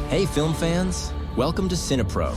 Hey film fans, welcome to Cinepro.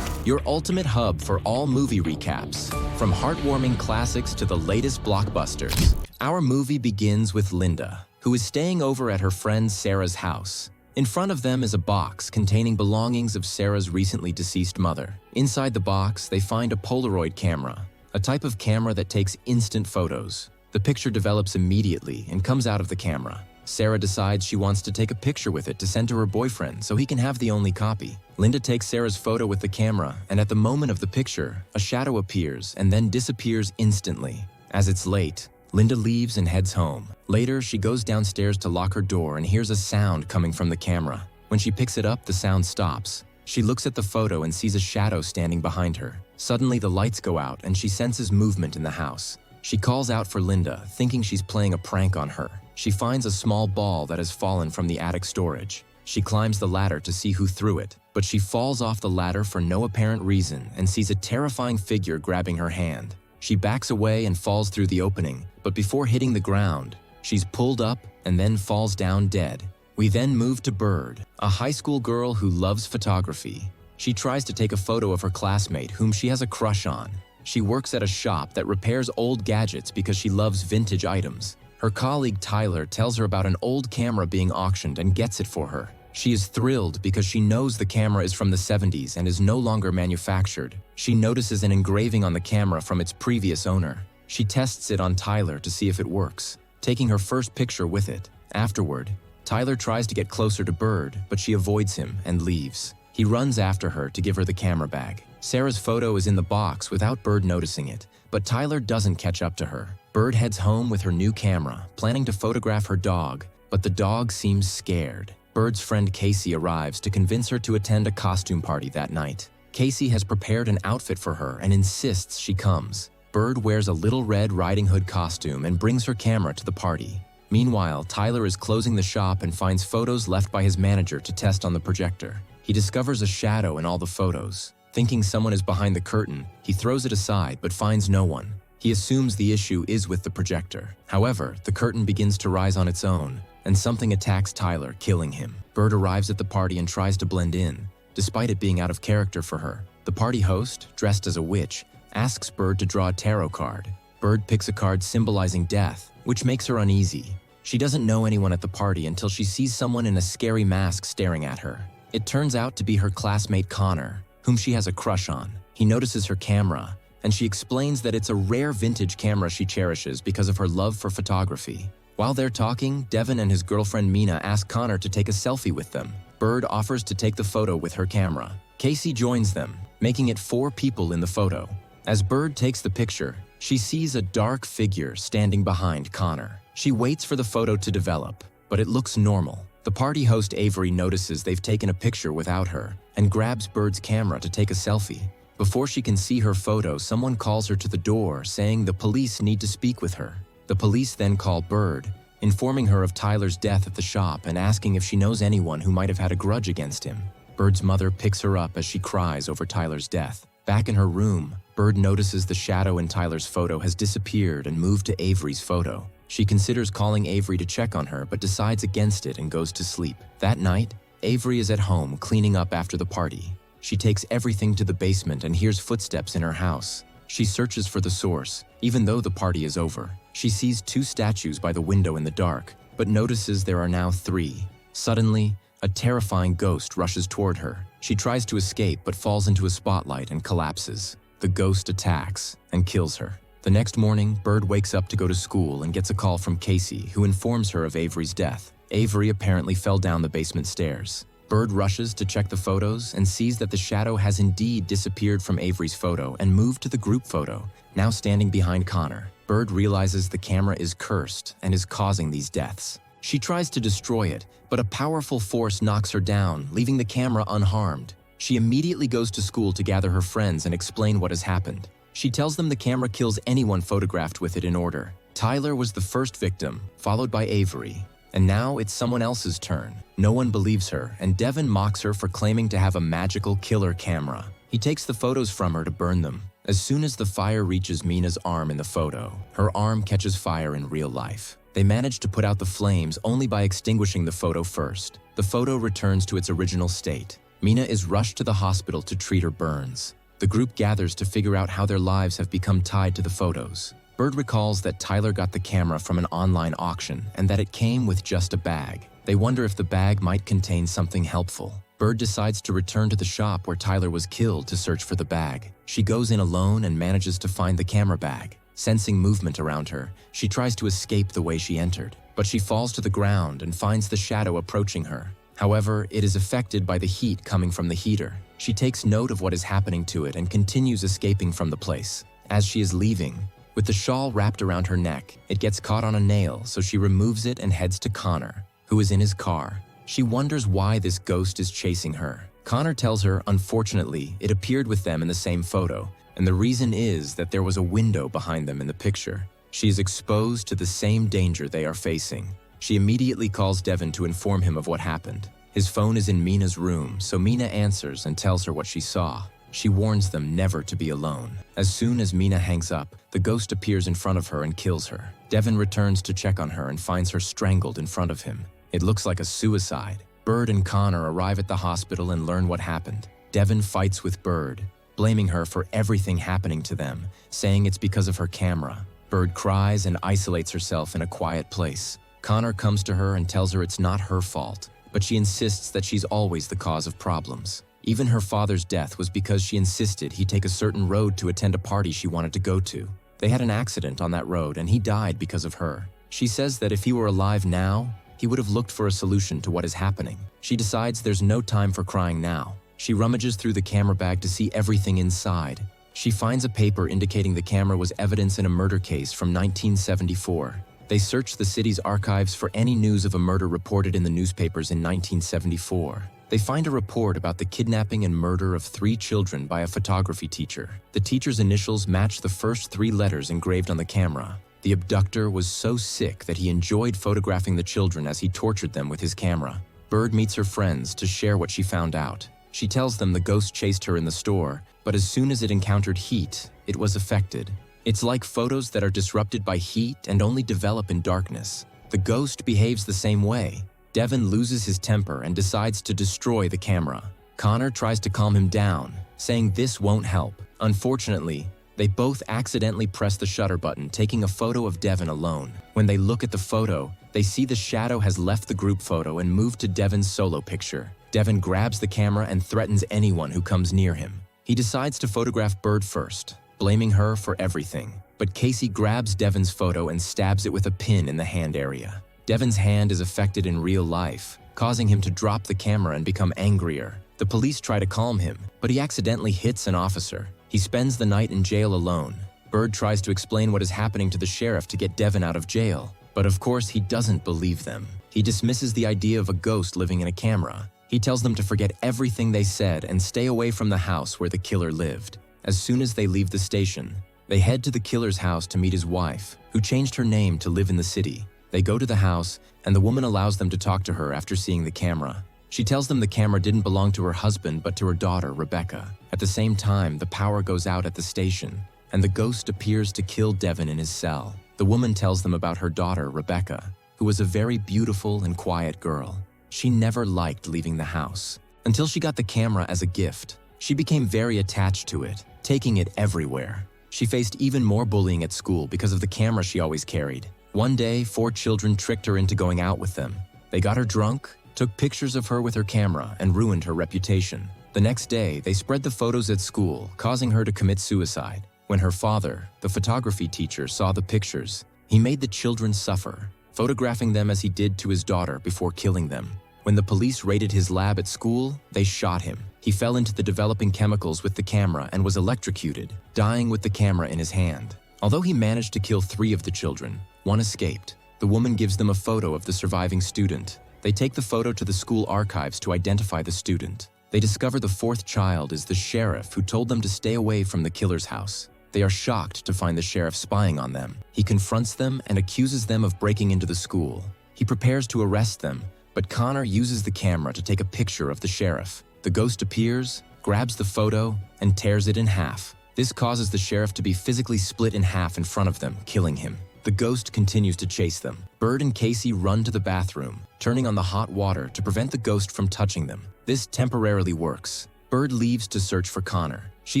Your ultimate hub for all movie recaps, from heartwarming classics to the latest blockbusters. Our movie begins with Linda, who is staying over at her friend Sarah's house. In front of them is a box containing belongings of Sarah's recently deceased mother. Inside the box, they find a Polaroid camera, a type of camera that takes instant photos. The picture develops immediately and comes out of the camera. Sarah decides she wants to take a picture with it to send to her boyfriend so he can have the only copy. Linda takes Sarah's photo with the camera, and at the moment of the picture, a shadow appears and then disappears instantly. As it's late, Linda leaves and heads home. Later, she goes downstairs to lock her door and hears a sound coming from the camera. When she picks it up, the sound stops. She looks at the photo and sees a shadow standing behind her. Suddenly, the lights go out and she senses movement in the house. She calls out for Linda, thinking she's playing a prank on her. She finds a small ball that has fallen from the attic storage. She climbs the ladder to see who threw it, but she falls off the ladder for no apparent reason and sees a terrifying figure grabbing her hand. She backs away and falls through the opening, but before hitting the ground, she's pulled up and then falls down dead. We then move to Bird, a high school girl who loves photography. She tries to take a photo of her classmate whom she has a crush on. She works at a shop that repairs old gadgets because she loves vintage items. Her colleague Tyler tells her about an old camera being auctioned and gets it for her. She is thrilled because she knows the camera is from the 70s and is no longer manufactured. She notices an engraving on the camera from its previous owner. She tests it on Tyler to see if it works, taking her first picture with it. Afterward, Tyler tries to get closer to Bird, but she avoids him and leaves. He runs after her to give her the camera bag. Sarah's photo is in the box without Bird noticing it, but Tyler doesn't catch up to her. Bird heads home with her new camera, planning to photograph her dog, but the dog seems scared. Bird's friend Casey arrives to convince her to attend a costume party that night. Casey has prepared an outfit for her and insists she comes. Bird wears a Little Red Riding Hood costume and brings her camera to the party. Meanwhile, Tyler is closing the shop and finds photos left by his manager to test on the projector. He discovers a shadow in all the photos. Thinking someone is behind the curtain, he throws it aside but finds no one. He assumes the issue is with the projector. However, the curtain begins to rise on its own, and something attacks Tyler, killing him. Bird arrives at the party and tries to blend in, despite it being out of character for her. The party host, dressed as a witch, asks Bird to draw a tarot card. Bird picks a card symbolizing death, which makes her uneasy. She doesn't know anyone at the party until she sees someone in a scary mask staring at her. It turns out to be her classmate Connor, whom she has a crush on. He notices her camera, and she explains that it's a rare vintage camera she cherishes because of her love for photography. While they're talking, Devin and his girlfriend Mina ask Connor to take a selfie with them. Bird offers to take the photo with her camera. Casey joins them, making it 4 people in the photo. As Bird takes the picture, she sees a dark figure standing behind Connor. She waits for the photo to develop, but it looks normal. The party host Avery notices they've taken a picture without her and grabs Bird's camera to take a selfie. Before she can see her photo, someone calls her to the door, saying the police need to speak with her. The police then call Bird, informing her of Tyler's death at the shop and asking if she knows anyone who might have had a grudge against him. Bird's mother picks her up as she cries over Tyler's death. Back in her room, Bird notices the shadow in Tyler's photo has disappeared and moved to Avery's photo. She considers calling Avery to check on her, but decides against it and goes to sleep. That night, Avery is at home cleaning up after the party. She takes everything to the basement and hears footsteps in her house. She searches for the source, even though the party is over. She sees 2 statues by the window in the dark, but notices there are now 3. Suddenly, a terrifying ghost rushes toward her. She tries to escape but falls into a spotlight and collapses. The ghost attacks and kills her. The next morning, Bird wakes up to go to school and gets a call from Casey, who informs her of Avery's death. Avery apparently fell down the basement stairs. Bird rushes to check the photos and sees that the shadow has indeed disappeared from Avery's photo and moved to the group photo, now standing behind Connor. Bird realizes the camera is cursed and is causing these deaths. She tries to destroy it, but a powerful force knocks her down, leaving the camera unharmed. She immediately goes to school to gather her friends and explain what has happened. She tells them the camera kills anyone photographed with it in order. Tyler was the first victim, followed by Avery. And now it's someone else's turn. No one believes her, and Devin mocks her for claiming to have a magical killer camera. He takes the photos from her to burn them. As soon as the fire reaches Mina's arm in the photo, her arm catches fire in real life. They manage to put out the flames only by extinguishing the photo first. The photo returns to its original state. Mina is rushed to the hospital to treat her burns. The group gathers to figure out how their lives have become tied to the photos. Bird recalls that Tyler got the camera from an online auction and that it came with just a bag. They wonder if the bag might contain something helpful. Bird decides to return to the shop where Tyler was killed to search for the bag. She goes in alone and manages to find the camera bag. Sensing movement around her, she tries to escape the way she entered, but she falls to the ground and finds the shadow approaching her. However, it is affected by the heat coming from the heater. She takes note of what is happening to it and continues escaping from the place. As she is leaving, with the shawl wrapped around her neck, it gets caught on a nail, so she removes it and heads to Connor, who is in his car. She wonders why this ghost is chasing her. Connor tells her, unfortunately, it appeared with them in the same photo, and the reason is that there was a window behind them in the picture. She is exposed to the same danger they are facing. She immediately calls Devin to inform him of what happened. His phone is in Mina's room, so Mina answers and tells her what she saw. She warns them never to be alone. As soon as Mina hangs up, the ghost appears in front of her and kills her. Devin returns to check on her and finds her strangled in front of him. It looks like a suicide. Bird and Connor arrive at the hospital and learn what happened. Devin fights with Bird, blaming her for everything happening to them, saying it's because of her camera. Bird cries and isolates herself in a quiet place. Connor comes to her and tells her it's not her fault, but she insists that she's always the cause of problems. Even her father's death was because she insisted he take a certain road to attend a party she wanted to go to. They had an accident on that road and he died because of her. She says that if he were alive now, he would have looked for a solution to what is happening. She decides there's no time for crying now. She rummages through the camera bag to see everything inside. She finds a paper indicating the camera was evidence in a murder case from 1974. They search the city's archives for any news of a murder reported in the newspapers in 1974. They find a report about the kidnapping and murder of 3 children by a photography teacher. The teacher's initials match the first 3 letters engraved on the camera. The abductor was so sick that he enjoyed photographing the children as he tortured them with his camera. Bird meets her friends to share what she found out. She tells them the ghost chased her in the store, but as soon as it encountered heat, it was affected. It's like photos that are disrupted by heat and only develop in darkness. The ghost behaves the same way. Devin loses his temper and decides to destroy the camera. Connor tries to calm him down, saying this won't help. Unfortunately, they both accidentally press the shutter button, taking a photo of Devin alone. When they look at the photo, they see the shadow has left the group photo and moved to Devin's solo picture. Devin grabs the camera and threatens anyone who comes near him. He decides to photograph Bird first, blaming her for everything. But Casey grabs Devin's photo and stabs it with a pin in the hand area. Devin's hand is affected in real life, causing him to drop the camera and become angrier. The police try to calm him, but he accidentally hits an officer. He spends the night in jail alone. Bird tries to explain what is happening to the sheriff to get Devin out of jail, but of course he doesn't believe them. He dismisses the idea of a ghost living in a camera. He tells them to forget everything they said and stay away from the house where the killer lived. As soon as they leave the station, they head to the killer's house to meet his wife, who changed her name to live in the city. They go to the house, and the woman allows them to talk to her after seeing the camera. She tells them the camera didn't belong to her husband but to her daughter, Rebecca. At the same time, the power goes out at the station, and the ghost appears to kill Devin in his cell. The woman tells them about her daughter, Rebecca, who was a very beautiful and quiet girl. She never liked leaving the house, until she got the camera as a gift. She became very attached to it, taking it everywhere. She faced even more bullying at school because of the camera she always carried. One day, 4 children tricked her into going out with them. They got her drunk, took pictures of her with her camera, and ruined her reputation. The next day, they spread the photos at school, causing her to commit suicide. When her father, the photography teacher, saw the pictures, he made the children suffer, photographing them as he did to his daughter before killing them. When the police raided his lab at school, they shot him. He fell into the developing chemicals with the camera and was electrocuted, dying with the camera in his hand. Although he managed to kill 3 of the children, 1 escaped. The woman gives them a photo of the surviving student. They take the photo to the school archives to identify the student. They discover the 4th child is the sheriff who told them to stay away from the killer's house. They are shocked to find the sheriff spying on them. He confronts them and accuses them of breaking into the school. He prepares to arrest them, but Connor uses the camera to take a picture of the sheriff. The ghost appears, grabs the photo, and tears it in half. This causes the sheriff to be physically split in half in front of them, killing him. The ghost continues to chase them. Bird and Casey run to the bathroom, turning on the hot water to prevent the ghost from touching them. This temporarily works. Bird leaves to search for Connor. She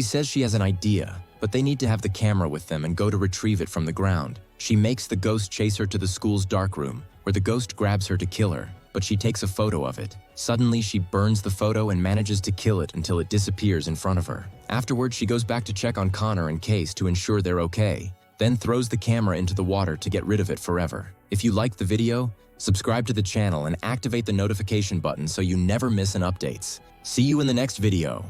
says she has an idea, but they need to have the camera with them and go to retrieve it from the ground. She makes the ghost chase her to the school's darkroom, where the ghost grabs her to kill her, but she takes a photo of it. Suddenly, she burns the photo and manages to kill it until it disappears in front of her. Afterwards, she goes back to check on Connor and Case to ensure they're okay, then throws the camera into the water to get rid of it forever. If you liked the video, subscribe to the channel and activate the notification button so you never miss an updates. See you in the next video.